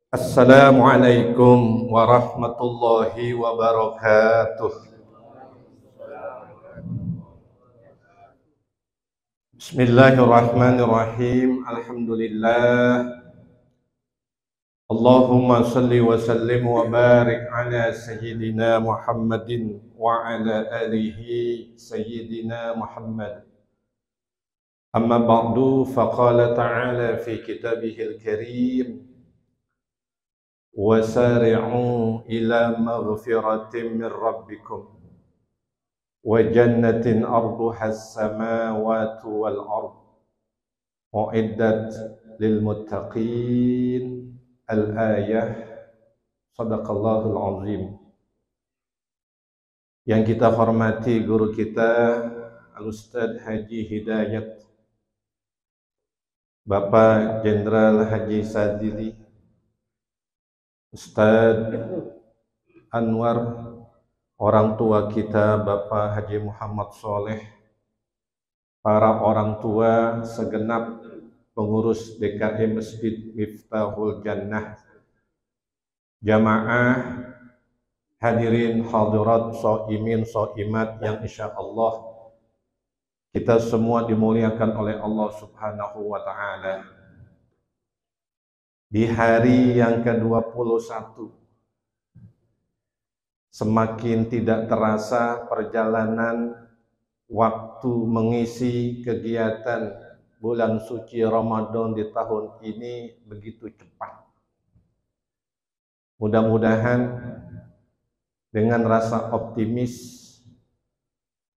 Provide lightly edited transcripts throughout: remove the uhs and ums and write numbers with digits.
Assalamualaikum warahmatullahi wabarakatuh. Bismillahirrahmanirrahim. Alhamdulillah. Allahumma salli wa sallim wa barik ala sayyidina Muhammadin wa ala alihi sayyidina Muhammad. Amma ba'du faqala ta'ala fi kitabihil karim وسارعوا إلى مغفرة من ربكم وجنة أرضها السماوات والأرض أعدت للمتقين الآية صدق الله العظيم. Yang kita hormati guru kita Al-Ustadz Haji Hidayat, Bapak Jenderal Haji Sadili, Ustadz Anwar, orang tua kita Bapak Haji Muhammad Soleh, para orang tua segenap pengurus DKM Masjid Miftahul Jannah, jamaah, hadirin hadirat, shaimin shaimat yang insya Allah kita semua dimuliakan oleh Allah Subhanahu wa Ta'ala. Di hari yang ke-21, semakin tidak terasa perjalanan waktu mengisi kegiatan bulan suci Ramadan di tahun ini begitu cepat. Mudah-mudahan dengan rasa optimis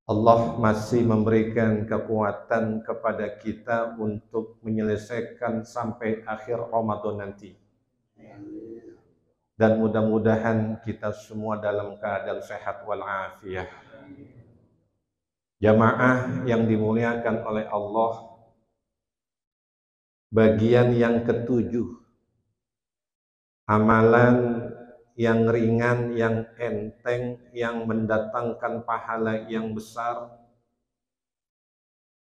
Allah masih memberikan kekuatan kepada kita untuk menyelesaikan sampai akhir Ramadan nanti. Dan mudah-mudahan kita semua dalam keadaan sehat walafiat. Jamaah yang dimuliakan oleh Allah, bagian yang ketujuh, amalan yang ringan, yang enteng, yang mendatangkan pahala yang besar,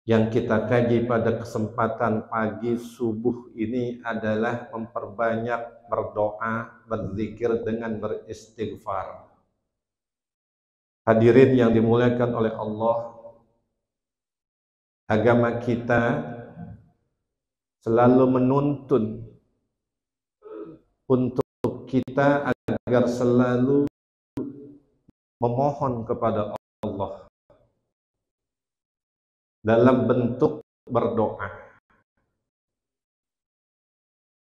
yang kita kaji pada kesempatan pagi subuh ini adalah memperbanyak berdoa, berzikir dengan beristighfar. Hadirin yang dimuliakan oleh Allah, agama kita selalu menuntun untuk kita agar selalu memohon kepada Allah dalam bentuk berdoa.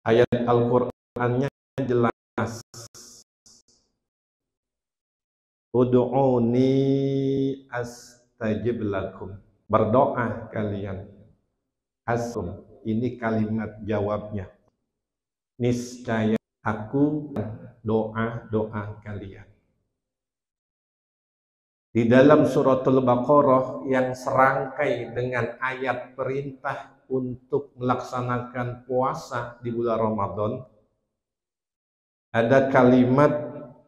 Ayat Al-Qur'annya jelas. Ud'uni astajib lakum. Berdoa kalian. Asum, ini kalimat jawabnya. Niscaya aku doa-doa kalian. Di dalam suratul Baqarah yang serangkai dengan ayat perintah untuk melaksanakan puasa di bulan Ramadan, ada kalimat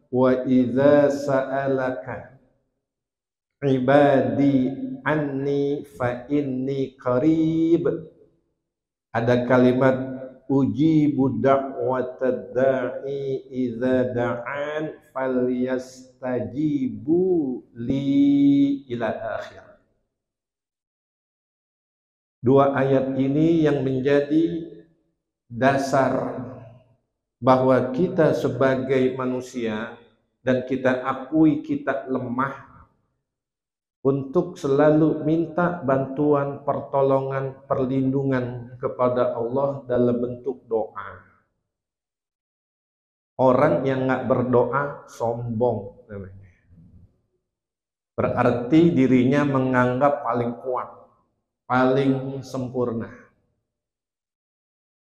wa idza sa'alaka ibadi anni fa inni qarib. Ada kalimat ujibu da'watad da'i idza da'an falyastajibu li ila akhir. Dua ayat ini yang menjadi dasar bahwa kita sebagai manusia dan kita akui kita lemah untuk selalu minta bantuan, pertolongan, perlindungan kepada Allah dalam bentuk doa. Orang yang nggak berdoa sombong namanya. Berarti dirinya menganggap paling kuat, paling sempurna.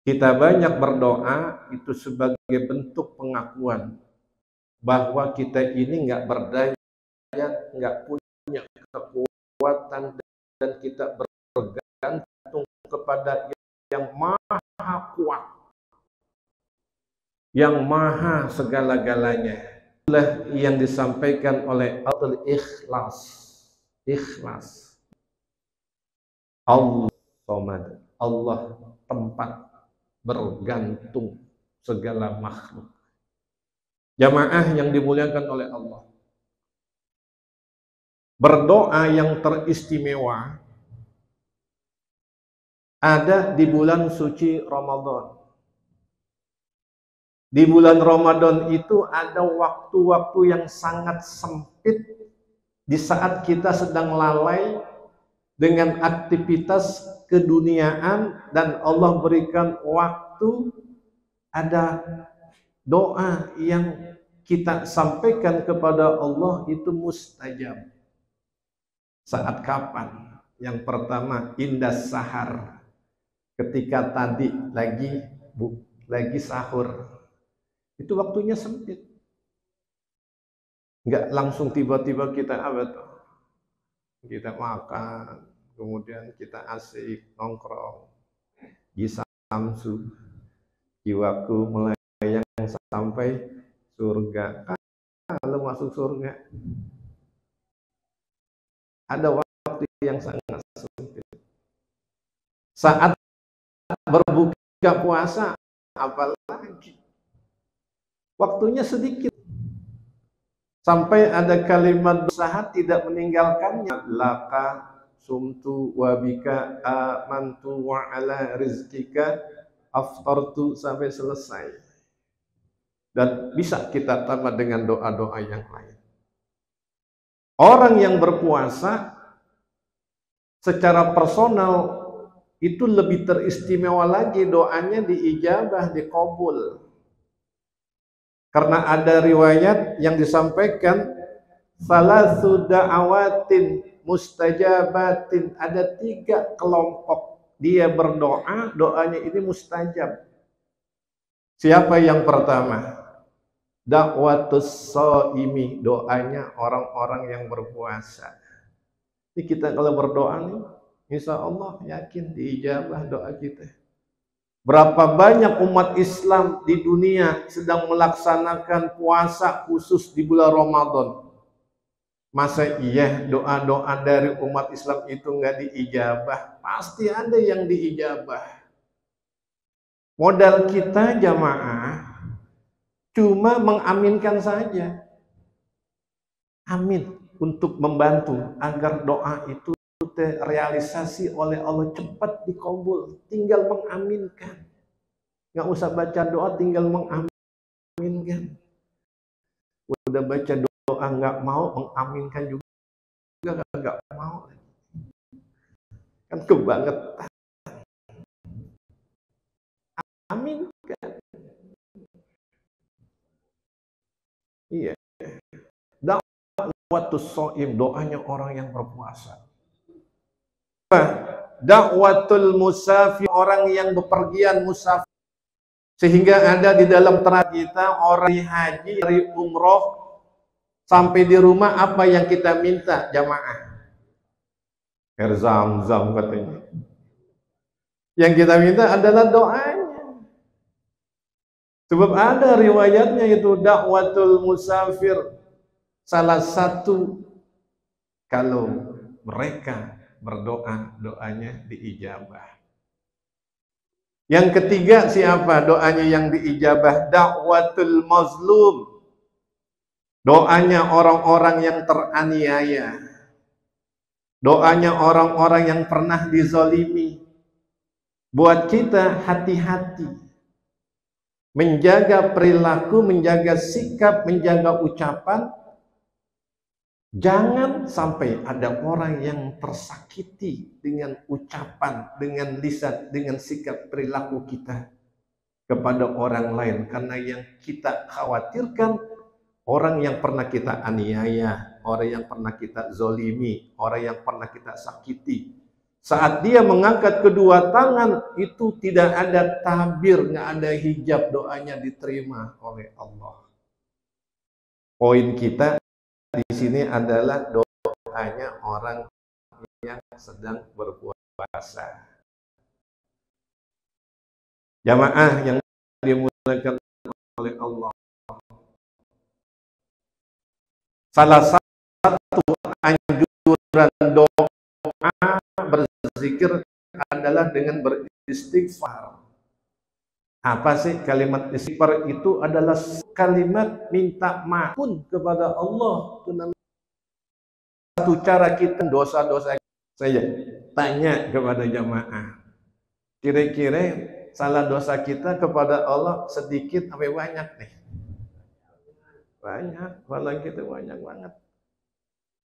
Kita banyak berdoa itu sebagai bentuk pengakuan bahwa kita ini nggak berdaya, nggak punya kekuatan, dan kita bergantung kepada yang maha kuat, yang maha segala-galanya. Itulah yang disampaikan oleh Al-Ikhlas. Ikhlas. Allah Somad, Allah tempat bergantung segala makhluk. Jamaah yang dimuliakan oleh Allah. Berdoa yang teristimewa ada di bulan suci Ramadan. Di bulan Ramadan itu ada waktu-waktu yang sangat sempit di saat kita sedang lalai dengan aktivitas keduniaan dan Allah berikan waktu, ada doa yang kita sampaikan kepada Allah itu mustajab. Saat kapan? Yang pertama, indah sahar. Ketika tadi lagi sahur. Itu waktunya sempit. Enggak langsung tiba-tiba kita kita makan, kemudian kita asik nongkrong, jisamsu, jiwaku melayang sampai surga. Kalau masuk surga, ada waktu yang sangat sempit. Saat berbuka puasa, apalagi waktunya sedikit. Sampai ada kalimat usaha tidak meninggalkannya. Laka sumtu wabika amantu wa ala rizkika aftartu sampai selesai. Dan bisa kita tambah dengan doa-doa yang lain. Orang yang berpuasa secara personal itu lebih teristimewa lagi, doanya diijabah, dikabul. Karena ada riwayat yang disampaikan salasu da'awatin mustajabatin, ada 3 kelompok dia berdoa, doanya ini mustajab. Siapa yang pertama? Da'watus shaimi, doanya orang-orang yang berpuasa. Ini kita kalau berdoa nih, insya Allah yakin diijabah doa kita. Berapa banyak umat Islam di dunia sedang melaksanakan puasa khusus di bulan Ramadan. Masa iya doa-doa dari umat Islam itu nggak diijabah? Pasti ada yang diijabah. Modal kita jamaah cuma mengaminkan saja. Amin untuk membantu agar doa itu terrealisasi oleh Allah, cepat dikabul. Tinggal mengaminkan, nggak usah baca doa, tinggal mengaminkan. Udah baca doa nggak mau mengaminkan juga nggak mau, kan kebangetan. Aminkan. Iya. Da'watus shaim, doanya orang yang berpuasa. Da'watul musafir, orang yang bepergian musafir. Sehingga ada di dalam terakhir kita orang haji, dari umroh sampai di rumah, apa yang kita minta jamaah? Air Zam-Zam katanya. Yang kita minta adalah doanya. Sebab ada riwayatnya itu da'watul musafir, salah satu kalau mereka berdoa, doanya diijabah. Yang ketiga siapa doanya yang diijabah? Da'watul mazlum, doanya orang-orang yang teraniaya, doanya orang-orang yang pernah dizalimi. Buat kita hati-hati menjaga perilaku, menjaga sikap, menjaga ucapan. Jangan sampai ada orang yang tersakiti dengan ucapan, dengan lisan, dengan sikap perilaku kita kepada orang lain. Karena yang kita khawatirkan, orang yang pernah kita aniaya, orang yang pernah kita zolimi, orang yang pernah kita sakiti, saat dia mengangkat kedua tangan, itu tidak ada tabir, nggak ada hijab, doanya diterima oleh Allah. Poin kita di sini adalah doanya orang yang sedang berpuasa. Jamaah yang dimuliakan oleh Allah. Salah satu anjuran doa berzikir adalah dengan beristighfar. Apa sih kalimat istighfar? Itu adalah kalimat minta maaf kepada Allah. Itu namanya satu cara kita dosa-dosa. Saya tanya kepada jamaah, kira-kira salah dosa kita kepada Allah sedikit apa banyak nih? Banyak, malah kita banyak banget.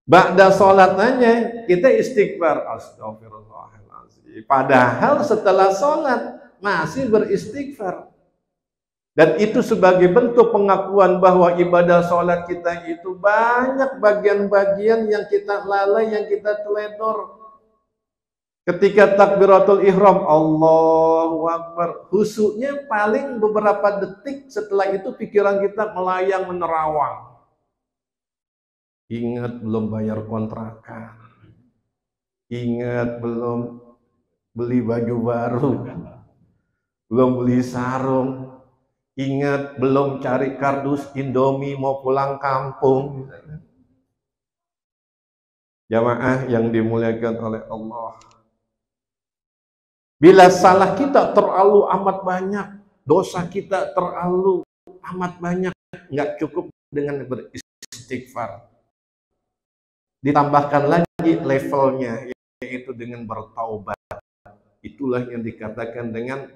Ba'da sholat aja kita istighfar, astagfirullahaladzim. Padahal setelah sholat masih beristighfar. Dan itu sebagai bentuk pengakuan bahwa ibadah sholat kita itu banyak bagian-bagian yang kita lalai, yang kita teledor. Ketika takbiratul ihram, Allahu Akbar, khusyuknya paling beberapa detik, setelah itu pikiran kita melayang menerawang. Ingat belum bayar kontrakan, ingat belum beli baju baru, belum beli sarung, ingat belum cari kardus Indomie mau pulang kampung. Jamaah yang dimuliakan oleh Allah, bila salah kita terlalu amat banyak, dosa kita terlalu amat banyak, nggak cukup dengan beristighfar. Ditambahkan lagi levelnya, yaitu dengan bertaubat. Itulah yang dikatakan dengan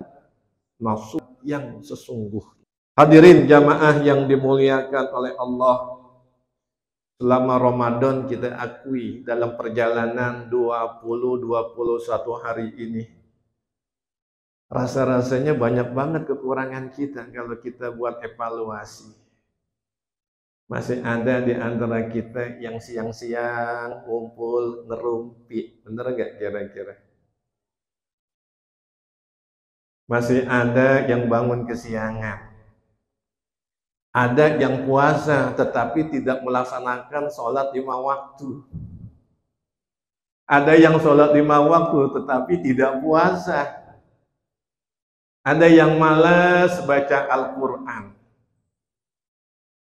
nasuh yang sesungguhnya. Hadirin jamaah yang dimuliakan oleh Allah, selama Ramadan kita akui dalam perjalanan 20-21 hari ini, rasa-rasanya banyak banget kekurangan kita kalau kita buat evaluasi. Masih ada di antara kita yang siang-siang ngumpul ngerumpi, bener gak kira-kira? Masih ada yang bangun kesiangan. Ada yang puasa tetapi tidak melaksanakan sholat 5 waktu. Ada yang sholat 5 waktu tetapi tidak puasa. Ada yang malas baca Al-Quran.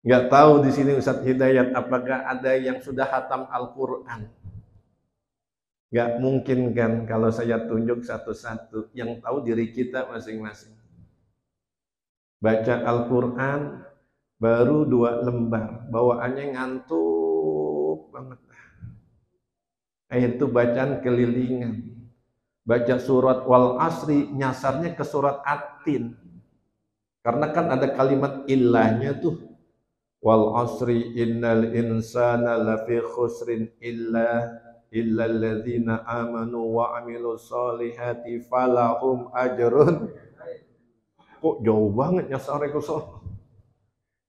Nggak tahu di sini Ustadz Hidayat, apakah ada yang sudah hatam Al-Quran? Nggak mungkin kan kalau saya tunjuk satu-satu, yang tahu diri kita masing-masing. Baca Al-Quran baru 2 lembar, bawaannya ngantuk banget. Itu bacaan kelilingan. Baca surat Wal Asri, nyasarnya ke surat At-Tin. Karena kan ada kalimat illahnya tuh. Wal asri innal insana lafi khusrin illa alladzina amanu wa amilus solihati falahum ajrun. Kok jauh banget nyasarnya ke soal.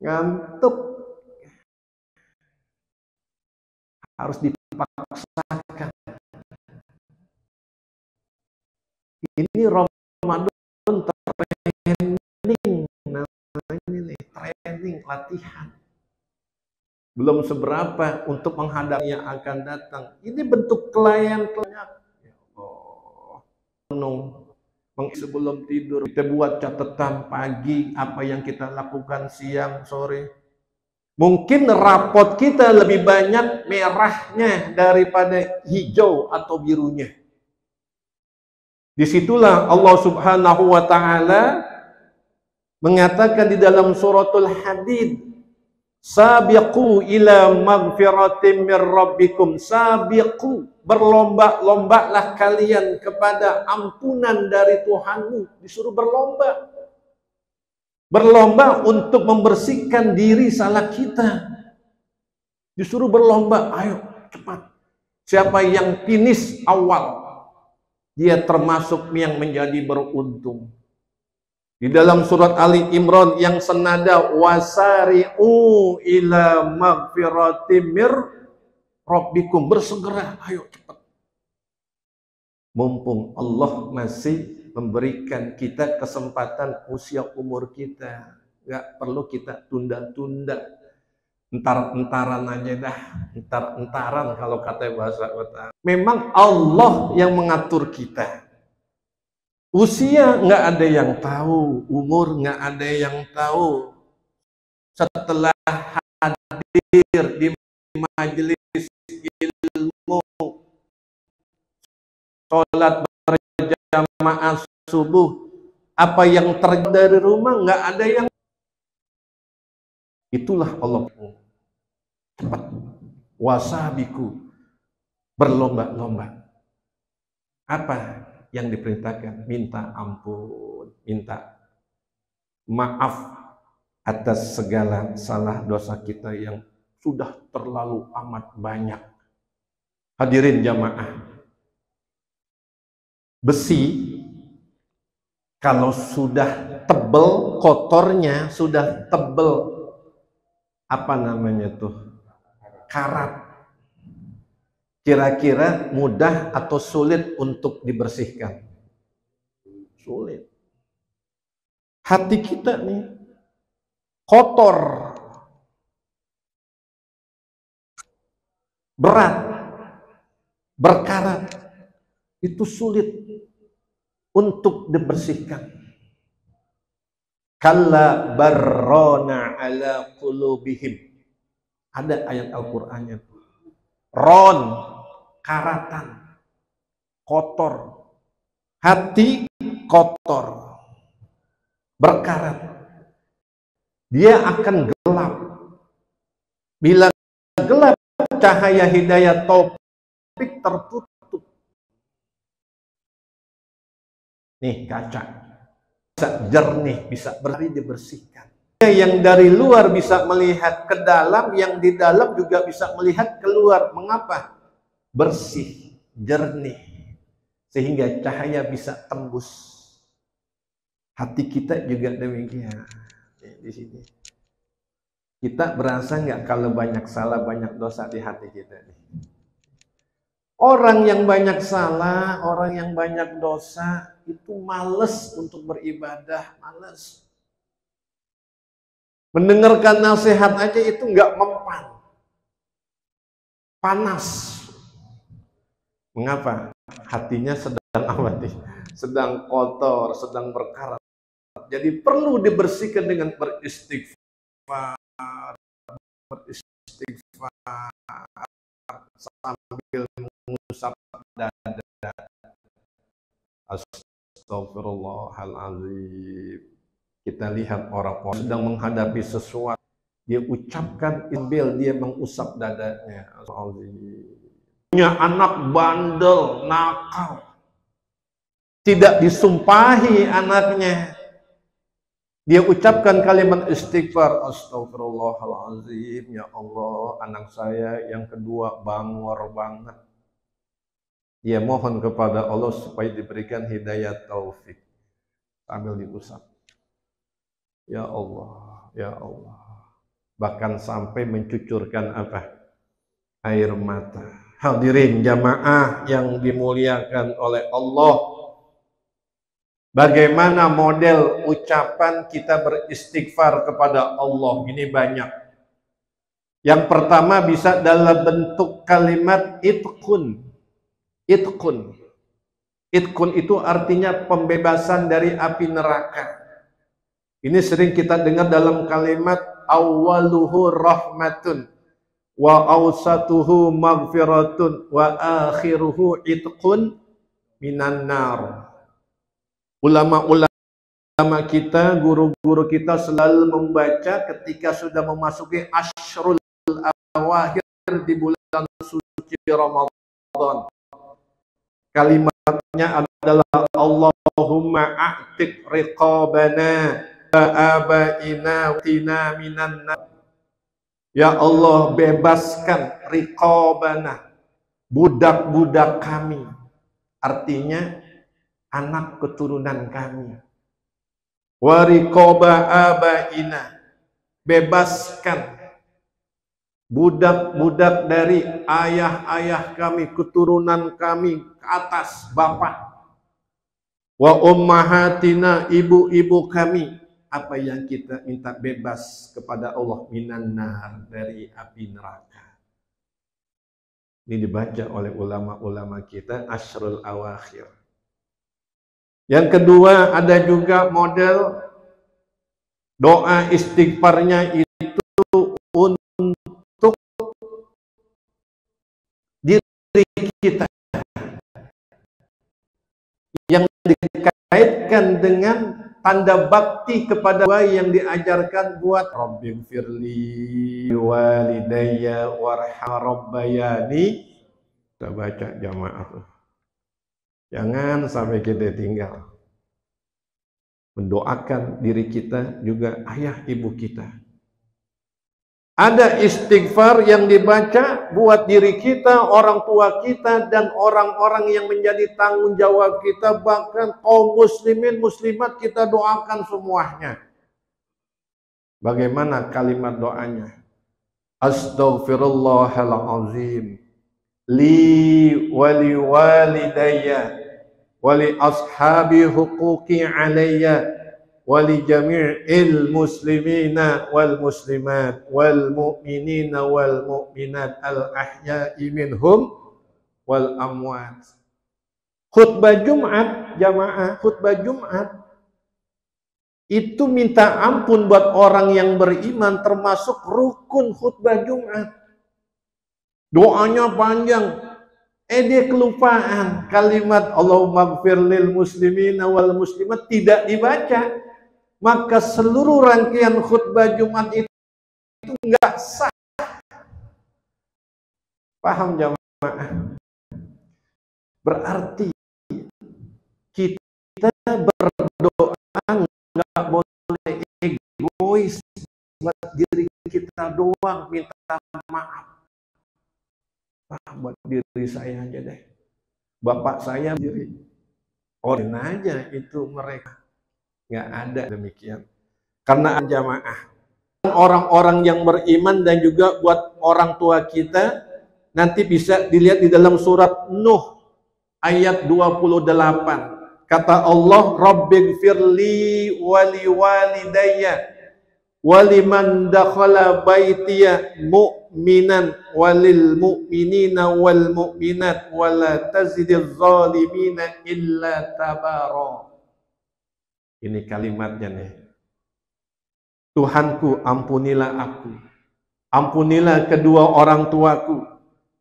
Ngantuk. Harus dipaksakan. Ini Ramadan training, namanya nih, training, latihan. Belum seberapa untuk menghadapi yang akan datang. Ini bentuk klien. Ya Allah, sebelum tidur kita buat catatan pagi apa yang kita lakukan siang, sore. Mungkin rapot kita lebih banyak merahnya daripada hijau atau birunya. Disitulah Allah Subhanahu wa Ta'ala mengatakan di dalam suratul Hadid, sabiqu ila maghfiratin mir rabbikum, sabiqu, berlomba-lombalah kalian kepada ampunan dari Tuhanmu. Disuruh berlomba. Berlomba untuk membersihkan diri salah kita. Disuruh berlomba, ayo cepat. Siapa yang finish awal, dia termasuk yang menjadi beruntung. Di dalam surat Ali Imran yang senada, wasari'u ila maghfiratin mir rabbikum, bersegera, ayo cepat. Mumpung Allah masih memberikan kita kesempatan usia umur kita, nggak perlu kita tunda-tunda. Entar-entaran aja dah, entar-entaran kalau kata bahasa kota. Memang Allah yang mengatur kita. Usia nggak ada yang tahu, umur nggak ada yang tahu. Setelah hadir di majelis ilmu, sholat berjamaah subuh, Apa yang terjadi dari rumah nggak ada yang. Itulah Allah. Cepat. Wasabiku. Berlomba-lomba. Apa yang diperintahkan? Minta ampun, minta maaf atas segala salah dosa kita yang sudah terlalu amat banyak. Hadirin jamaah, besi kalau sudah tebel, kotornya sudah tebel, apa namanya tuh, karat, kira-kira mudah atau sulit untuk dibersihkan? Sulit. Hati kita nih kotor, berat, berkarat, itu sulit untuk dibersihkan. Kalla barrona ala qulubihim. Ada ayat Al-Qur'annya. Ron, karatan, kotor. Hati kotor, berkarat. Dia akan gelap. Bila gelap, cahaya hidayah taufik tertutup. Nih kaca, bisa jernih, bisa dibersihkan. Yang dari luar bisa melihat ke dalam, yang di dalam juga bisa melihat keluar. Mengapa? Bersih, jernih, sehingga cahaya bisa tembus. Hati kita juga demikian. Di sini kita berasa nggak kalau banyak salah, banyak dosa di hati kita nih? Orang yang banyak salah, orang yang banyak dosa itu males untuk beribadah, males. Mendengarkan nasihat aja itu nggak mempan, panas. Mengapa? Hatinya sedang apa nih? Sedang kotor, sedang berkarat. Jadi perlu dibersihkan dengan beristighfar, sambil mengusap dada. Astagfirullahaladzim. Kita lihat orang sedang menghadapi sesuatu, dia ucapkan sambil dia mengusap dadanya. Punya anak bandel, nakal, tidak disumpahi anaknya, dia ucapkan kalimat istighfar, astagfirullahaladzim, ya Allah, anak saya yang kedua bangor banget. Dia mohon kepada Allah supaya diberikan hidayah taufik sambil diusap. Ya Allah, ya Allah. Bahkan sampai mencucurkan apa? Air mata. Hadirin jamaah yang dimuliakan oleh Allah. Bagaimana model ucapan kita beristighfar kepada Allah? Ini banyak. Yang pertama bisa dalam bentuk kalimat itqun. Itqun. Itqun itu artinya pembebasan dari api neraka. Ini sering kita dengar dalam kalimat awwaluhu rahmatun wa awsatuhu maghfiratun wa akhiruhu itqun minan nar. Ulama kita, guru-guru kita selalu membaca ketika sudah memasuki asyrul awakhir di bulan suci Ramadan. Kalimatnya adalah Allahumma a'tiq riqabana wa abaina tina minan nar. Ya Allah, bebaskan riqabana, budak-budak kami. Artinya anak keturunan kami. Wa riqaba abaina, bebaskan budak-budak dari ayah-ayah kami, keturunan kami ke atas bapak. Wa ummahatina, ibu-ibu kami. Apa yang kita minta bebas kepada Allah, minan nar, dari api neraka. Ini dibaca oleh ulama-ulama kita asyrul awakhir. Yang kedua, ada juga model doa istighfarnya itu untuk diri kita, yang dikaitkan dengan tanda bakti kepada yang diajarkan buat Rabbighfirli walidayya warham rabbayani. Kita baca jamaah. Jangan sampai kita tinggal. Mendoakan diri kita juga ayah ibu kita. Ada istighfar yang dibaca buat diri kita, orang tua kita, dan orang-orang yang menjadi tanggung jawab kita, bahkan kaum muslimin, muslimat kita doakan semuanya. Bagaimana kalimat doanya? Astaghfirullahalazim li wali walidayya wali ashabi huquqi alayya wali jami'il muslimina wal muslimat wal mu'minina wal mu'minat al ahya'i minhum wal amwat. Khutbah Jumat, jamaah, khutbah Jumat itu minta ampun buat orang yang beriman, termasuk rukun khutbah Jumat. Doanya panjang. Dia kelupaan kalimat Allahumma gfir lil muslimina wal muslimat tidak dibaca. Maka seluruh rangkaian khutbah Jumat itu enggak sah. Paham jamaah? Berarti kita berdoa enggak boleh egois buat diri kita doang, minta maaf. Buat diri saya aja deh. Bapak saya diri. Orang aja itu mereka. Nggak ada demikian. Karena jamaah, orang-orang yang beriman dan juga buat orang tua kita, nanti bisa dilihat di dalam surat Nuh ayat 28. Kata Allah, Rabbighfirli wali walidayya waliman dakhala baitiya mu'minan walil mu'minina wal mu'minat wala tazidiz zalimina illa tabara. Ini kalimatnya nih. Tuhanku, ampunilah aku. Ampunilah kedua orang tuaku.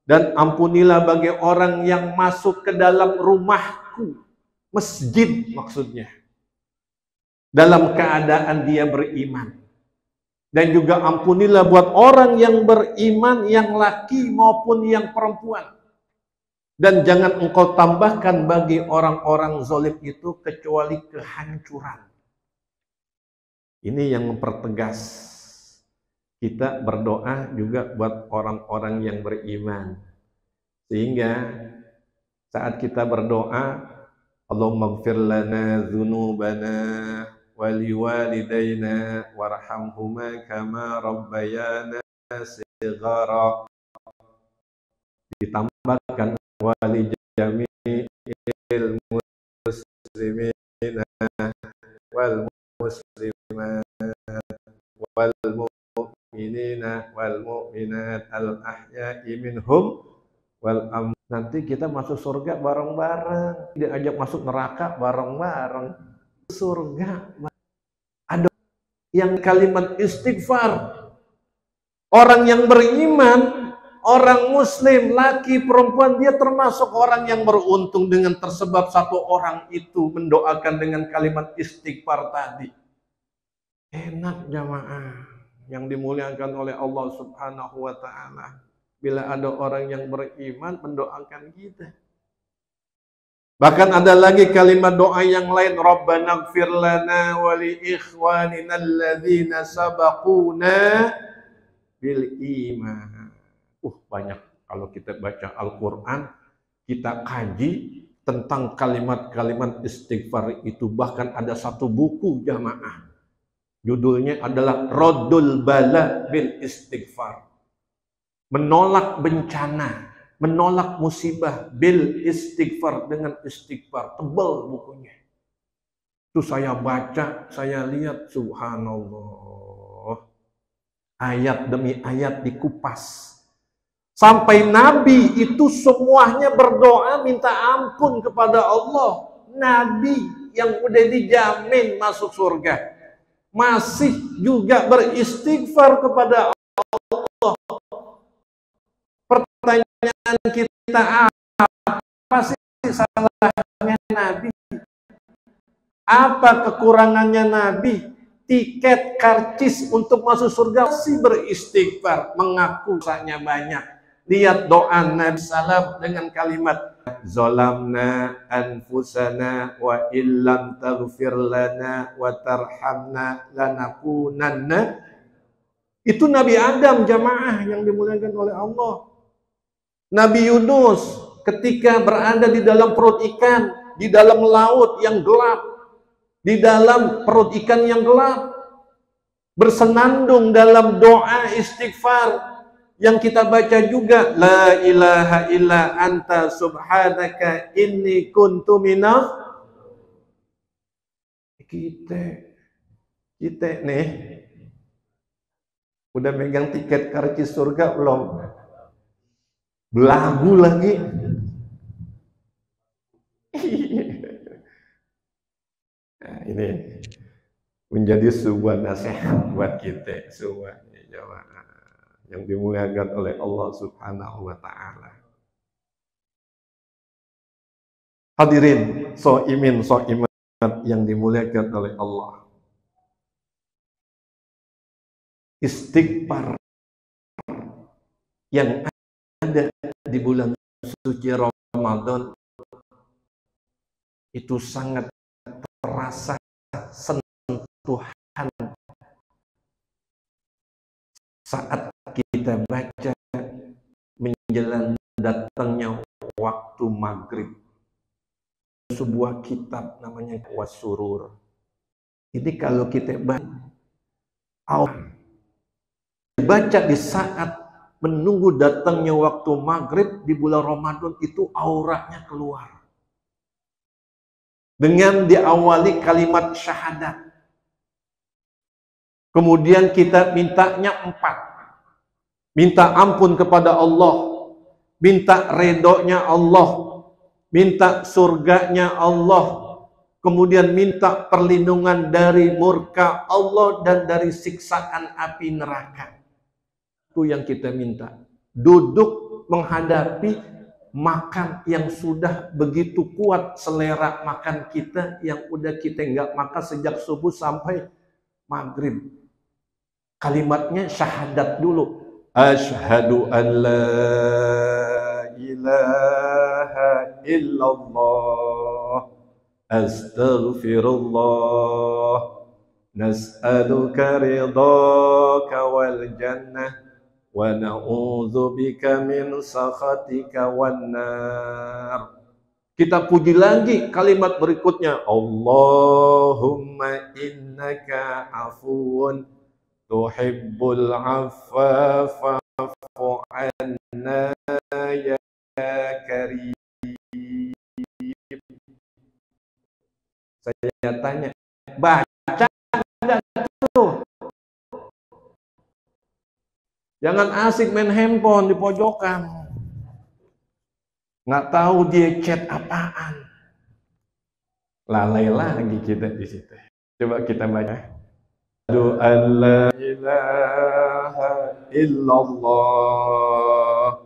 Dan ampunilah bagi orang yang masuk ke dalam rumahku. Masjid maksudnya. Dalam keadaan dia beriman. Dan juga ampunilah buat orang yang beriman, yang laki maupun yang perempuan. Dan jangan engkau tambahkan bagi orang-orang zalim itu kecuali kehancuran. Ini yang mempertegas. Kita berdoa juga buat orang-orang yang beriman. Sehingga saat kita berdoa, Allahumma gfir lana dzunubana wali walidayna warhamhuma kama rabbayana shighara. Ditambahkan wali jami'il muslimina wal muslimat wal mu'minina wal mu'minat al ahya'i minhum wal am. Nanti kita masuk surga bareng-bareng, diajak masuk neraka bareng-bareng. Surga ada yang kalimat istighfar. Orang yang beriman, orang muslim, laki, perempuan, dia termasuk orang yang beruntung dengan tersebab satu orang itu mendoakan dengan kalimat istighfar tadi. Enak jamaah yang dimuliakan oleh Allah Subhanahu wa ta'ala. Bila ada orang yang beriman mendoakan kita. Bahkan ada lagi kalimat doa yang lain, Rabbana ighfir lana wa li ikhwanina alladzina sabaquna bil iman. Banyak kalau kita baca Al-Quran, kita kaji tentang kalimat-kalimat istighfar itu. Bahkan ada satu buku jamaah, judulnya adalah Raddul Bala bil Istighfar. Menolak bencana, menolak musibah bil istighfar, dengan istighfar. Tebal bukunya. Itu saya baca, saya lihat, subhanallah. Ayat demi ayat dikupas. Sampai Nabi itu semuanya berdoa minta ampun kepada Allah. Nabi yang udah dijamin masuk surga masih juga beristighfar kepada Allah. Pertanyaan kita, apa sih salahnya Nabi? Apa kekurangannya Nabi? Tiket karcis untuk masuk surga masih beristighfar, mengaku dosanya banyak. Lihat doa Nabi Sallam dengan kalimat Zolamna anfusana wa illam taghfir lana wa tarhamna lanakunanna. Itu Nabi Adam, jamaah yang dimuliakan oleh Allah. Nabi Yunus ketika berada di dalam perut ikan, di dalam laut yang gelap, di dalam perut ikan yang gelap, bersenandung dalam doa istighfar yang kita baca juga, la ilaha illa anta subhanaka inni kuntu minaz. Kita nih udah megang tiket karcis surga belum? Belagu lagi. Nah, ini menjadi sebuah nasihat buat kita semuanya jamaah yang dimuliakan oleh Allah Subhanahu wa taala. Hadirin soimin soimat yang dimuliakan oleh Allah. Istighfar yang ada di bulan suci Ramadan itu sangat terasa sentuhan saat kita baca menjelang datangnya waktu maghrib. Sebuah kitab namanya Wasurur. Ini kalau kita baca di saat menunggu datangnya waktu maghrib di bulan Ramadan, itu auranya keluar. Dengan diawali kalimat syahadat. Kemudian kita mintanya 4. Minta ampun kepada Allah. Minta redonya Allah. Minta surganya Allah. Kemudian minta perlindungan dari murka Allah dan dari siksaan api neraka. Itu yang kita minta. Duduk menghadapi makan yang sudah begitu kuat selera makan kita, yang udah kita nggak makan sejak subuh sampai maghrib. Kalimatnya syahadat dulu. Asyhadu an la ilaha illallah astaghfirullah nas'aluka ridhaka wal jannah wa na'udzu bika min sakhatika wan nar. Kita puji lagi kalimat berikutnya, Allahumma innaka afuwun tuhibbul afwa fa'fu anna ya karim. Saya tanya, baca enggak tuh? Jangan asik main handphone di pojokan. Nggak tahu dia chat apaan. Lalai lagi kita di situ. Coba kita baca. Asyhadu an la ilaha illallah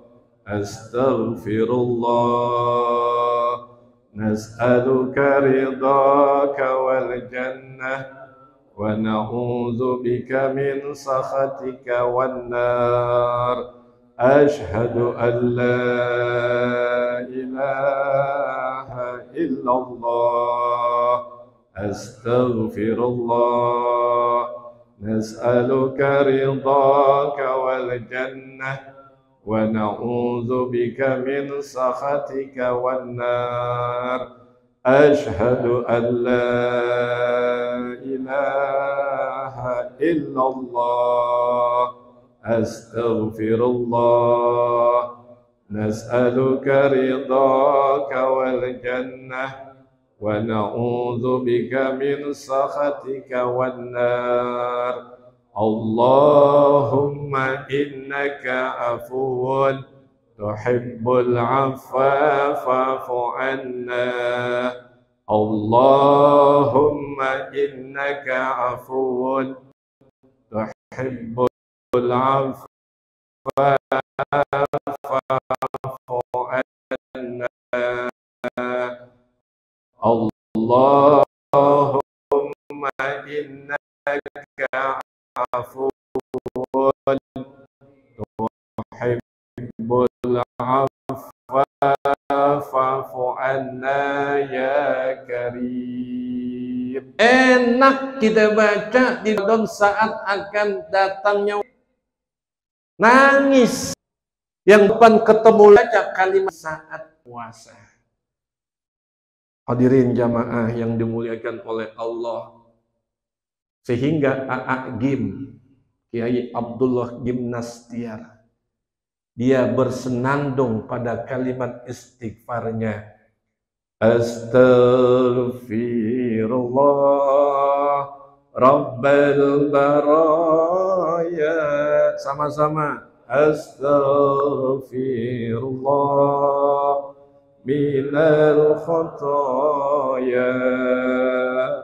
astaghfirullah nas'aluka ridhaka wal jannah wa na'udzu bika min sakhatika wan nar. Asyhadu an la ilaha illallah astaghfirullah nas'aluka ridhaka wal jannah wa na'udzu bika min sakhatika wan nar. Asyhadu an la ilaha illallah astaghfirullah nas'aluka ridhaka wal jannah wa na'udzu bika min sakhatika wan nar. Allahumma innaka afuwun tuhibbul afwa fa'fu anna. Allahumma innaka afuwun tuhibbul afwa fa'fu anna. Allahumma innaka afuwun tuhibbul afwa fa'fu anna ya karim. Enak kita baca di dalam saat akan datangnya nangis. Yang depan ketemu baca kalimat saat puasa. Hadirin jamaah yang dimuliakan oleh Allah. Sehingga Aa Gim, Kiai Abdullah Gim Nastiar, dia bersenandung pada kalimat istighfarnya. Astaghfirullah Rabbal baraya. Sama-sama. Astaghfirullah minal khataya.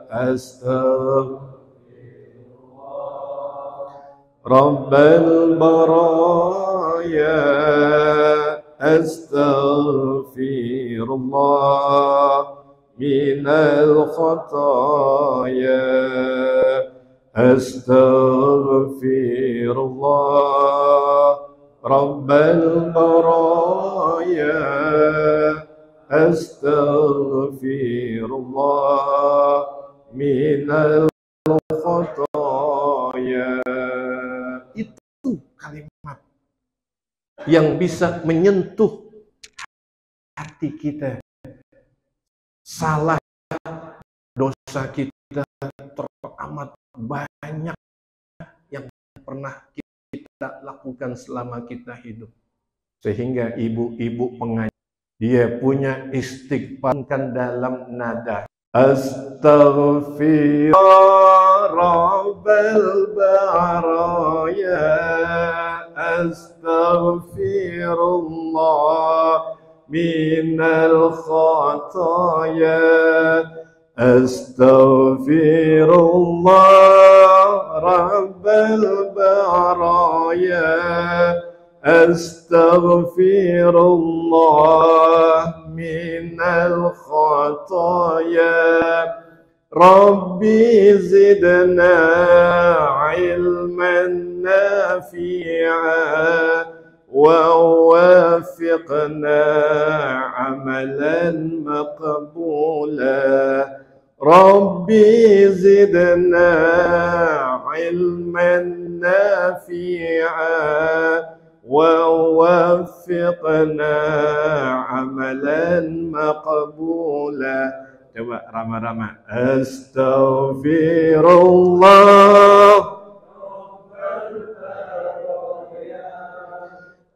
Astaghfirullah Rabbal baraya. Astaghfirullah minal khataya. Astaghfirullah Rabbal baraya. Astaghfirullah minal khataya. Itu kalimat yang bisa menyentuh hati kita. Salah dosa kita teramat banyak yang pernah kita lakukan selama kita hidup. Sehingga ibu-ibu pengaji, dia punya istighfar dalam nada Astaghfirullah Rabbal baraya. Astaghfirullah minal khataya. Astaghfirullah Rabbal baraya. Astaghfirullah minal khataya. Rabbi zidna ilman nafi'a ووافقنا عملا مقبولا. ربي زدنا علما نافعا ووافقنا عملا مقبولا. Coba rama-rama. Astaghfirullah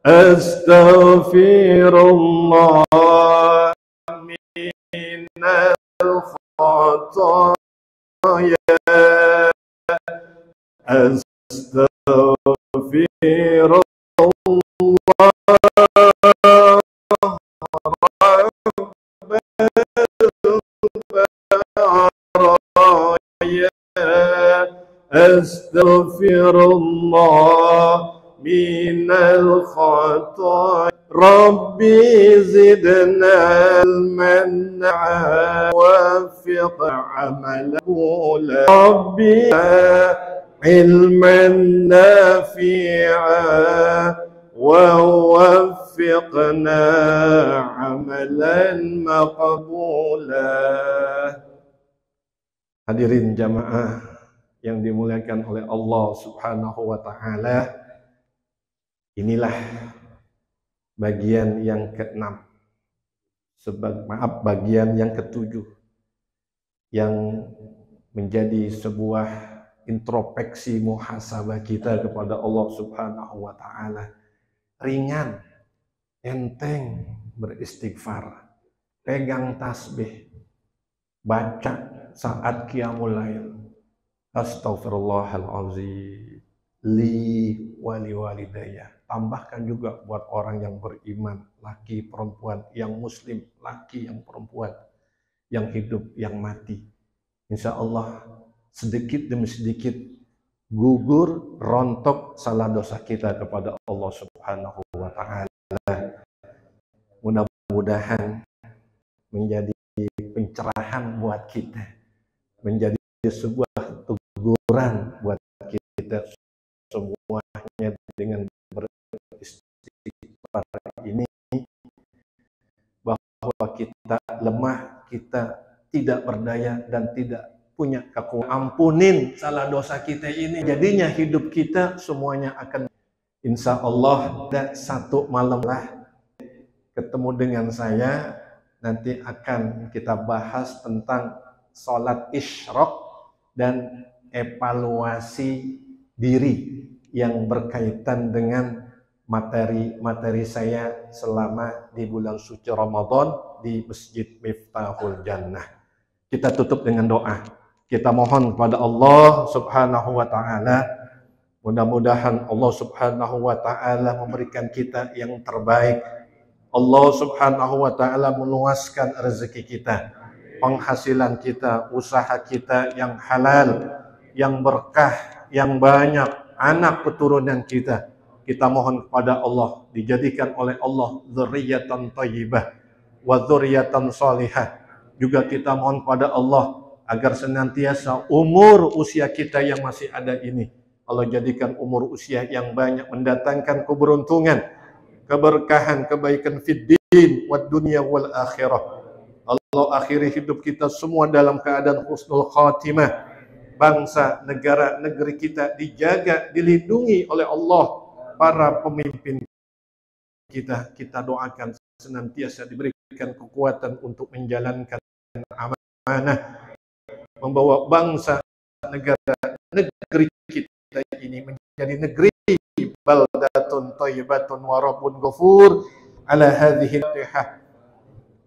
Astaghfirullah minal khataya. Astaghfirullah Astaghfirullah minal khataya. Rabbi zidna al-man'a wafiq amalahu. Rabbi ilman nafi'a wa wafiqna amalan maqbula. Hadirin jamaah yang dimuliakan oleh Allah Subhanahu wa taala, inilah bagian yang ke-6, bagian yang ke-7 yang menjadi sebuah introspeksi muhasabah kita kepada Allah Subhanahu wa taala. Ringan, enteng beristighfar, pegang tasbih, baca saat qiyamul lail. Astaghfirullahalazim li wali walidayya. Tambahkan juga buat orang yang beriman, laki perempuan, yang muslim, laki yang perempuan, yang hidup, yang mati. Insya Allah sedikit demi sedikit gugur, rontok salah dosa kita kepada Allah Subhanahu wa ta'ala. Mudah-mudahan menjadi pencerahan buat kita, menjadi sebuah teguran buat kita semuanya dengan beristighfar ini, bahwa kita lemah, kita tidak berdaya dan tidak punya kekuatan. Ampunin salah dosa kita ini, jadinya hidup kita semuanya akan, insya Allah, ada satu malam lah ketemu dengan saya, nanti akan kita bahas tentang sholat isyraq dan evaluasi diri yang berkaitan dengan materi saya selama di bulan suci Ramadan di Masjid Miftahul Jannah. Kita tutup dengan doa. Kita mohon kepada Allah Subhanahu wa taala, mudah-mudahan Allah Subhanahu wa taala memberikan kita yang terbaik. Allah Subhanahu wa taala meluaskan rezeki kita, penghasilan kita, usaha kita yang halal, yang berkah, yang banyak, anak keturunan kita. Kita mohon kepada Allah dijadikan oleh Allah dzurriyyatan thayyibah wa dzurriyyatan shalihah. Juga kita mohon kepada Allah agar senantiasa umur usia kita yang masih ada ini, Allah jadikan umur usia yang banyak, mendatangkan keberuntungan, keberkahan, kebaikan fid din wad dunya wal akhirah. Allah akhiri hidup kita semua dalam keadaan husnul khatimah. Bangsa, negara, negeri kita dijaga, dilindungi oleh Allah. Para pemimpin kita doakan senantiasa diberikan kekuatan untuk menjalankan amanah, membawa bangsa, negara, negeri kita ini menjadi negeri baldatun thayyibatun wa rabbun ghafur. Ala hadhihi al-fatihah.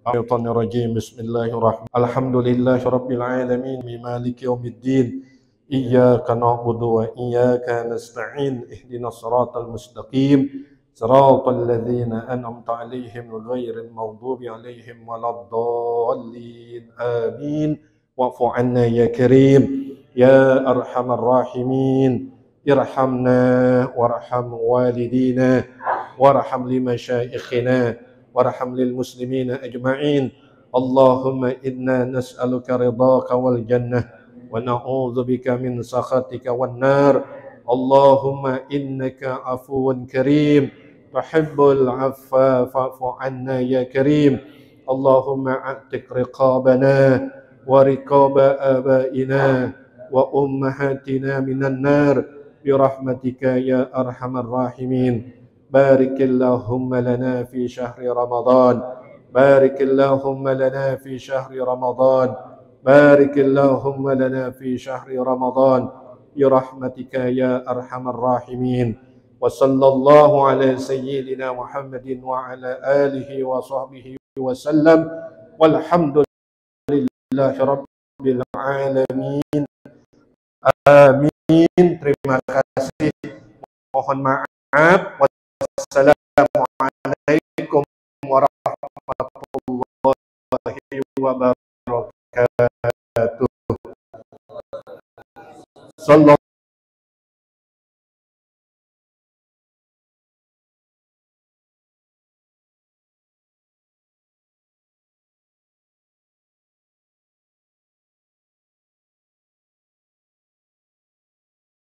Rajim. Bismillahirrahmanirrahim. Alhamdulillahi rabbil alamin, maliki yaumiddin. Iyyaka na'budu wa iyyaka nasta'in. Ihdinas siratal mustaqim. Siratal ladzina an'amta 'alaihim ghairil maghdubi 'alaihim waladdallin. Amin. Wa'fu 'anna ya karim ya arhamar rahimin. Irhamna warham walidina warham limasyayikhina warham lil muslimina ajma'in. Allahumma inna nas'aluka ridhaka wal jannah wa na'udzubika min sakhatika wan nar. Allahumma innaka afuwun karim tuhibbul 'afwa fa'fu 'anna ya karim. Allahumma a'tiq riqabana wa riqaba abaina wa ummahatina minan nar birahmatika ya arhamar rahimin. Barikillahumma lana fi syahri Ramadan. Barikillahumma lana fi syahri Ramadan. Barikillahumma lana fi syahri Ramadan birahmatika ya arhamar rahimin. Wa sallallahu ala sayyidina Muhammadin wa ala alihi wa sahbihi wa sallam. Walhamdulillahi rabbil alamin. Amin. Terima kasih. Mohon maaf. Wassalamualaikum warahmatullahi wabarakatuh.